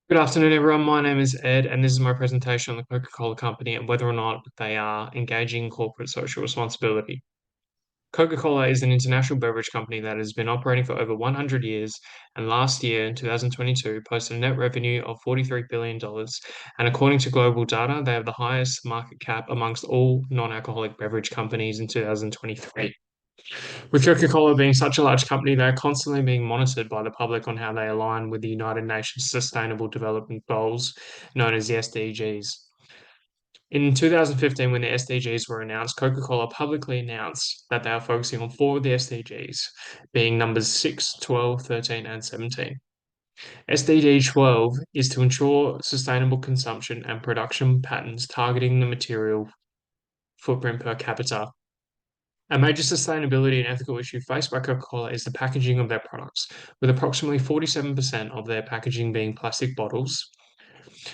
Good afternoon, everyone. My name is Ed, and this is my presentation on the Coca-Cola Company and whether or not they are engaging in corporate social responsibility. Coca-Cola is an international beverage company that has been operating for over 100 years, and last year, in 2022, posted a net revenue of $43 billion. And according to global data, they have the highest market cap amongst all non-alcoholic beverage companies in 2023. With Coca-Cola being such a large company, they're constantly being monitored by the public on how they align with the United Nations Sustainable Development Goals, known as the SDGs. In 2015, when the SDGs were announced, Coca-Cola publicly announced that they are focusing on four of the SDGs, being numbers 6, 12, 13, and 17. SDG 12 is to ensure sustainable consumption and production patterns targeting the material footprint per capita. A major sustainability and ethical issue faced by Coca-Cola is the packaging of their products, with approximately 47% of their packaging being plastic bottles.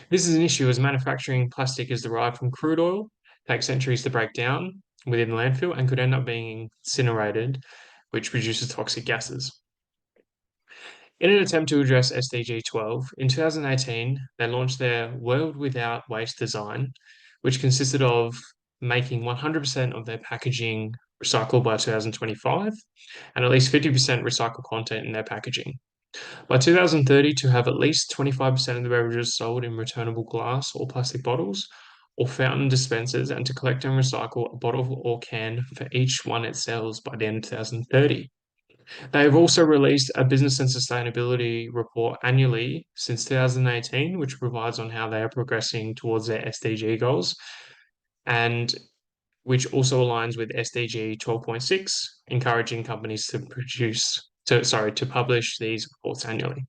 This is an issue as manufacturing plastic is derived from crude oil, takes centuries to break down within the landfill, and could end up being incinerated, which produces toxic gases. In an attempt to address SDG 12, in 2018, they launched their World Without Waste design, which consisted of making 100% of their packaging recycled by 2025 and at least 50% recycled content in their packaging. By 2030, to have at least 25% of the beverages sold in returnable glass or plastic bottles or fountain dispensers, and to collect and recycle a bottle or can for each one it sells by the end of 2030. They have also released a business and sustainability report annually since 2018, which provides on how they are progressing towards their SDG goals, and which also aligns with SDG 12.6, encouraging companies to publish these reports annually.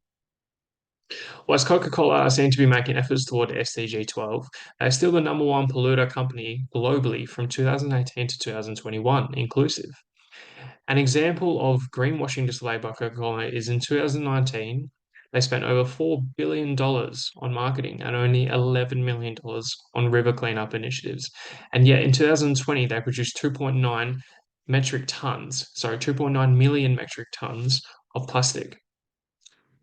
Whilst Coca-Cola are seen to be making efforts toward SDG 12, they are still the number one polluter company globally from 2018 to 2021 inclusive. An example of greenwashing displayed by Coca-Cola is in 2019, they spent over $4 billion on marketing and only $11 million on river cleanup initiatives. And yet in 2020, they produced 2.9 million metric tons of plastic.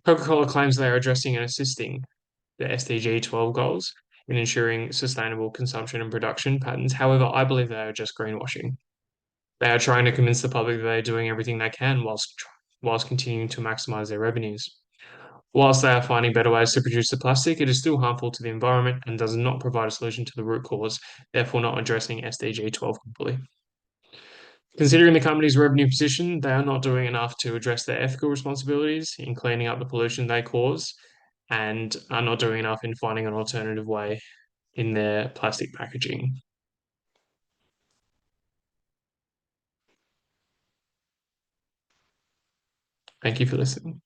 Coca-Cola claims they are addressing and assisting the SDG 12 goals in ensuring sustainable consumption and production patterns. However, I believe they are just greenwashing. They are trying to convince the public that they're doing everything they can whilst continuing to maximize their revenues. Whilst they are finding better ways to produce the plastic, it is still harmful to the environment and does not provide a solution to the root cause, therefore not addressing SDG 12 completely. Considering the company's revenue position, they are not doing enough to address their ethical responsibilities in cleaning up the pollution they cause and are not doing enough in finding an alternative way in their plastic packaging. Thank you for listening.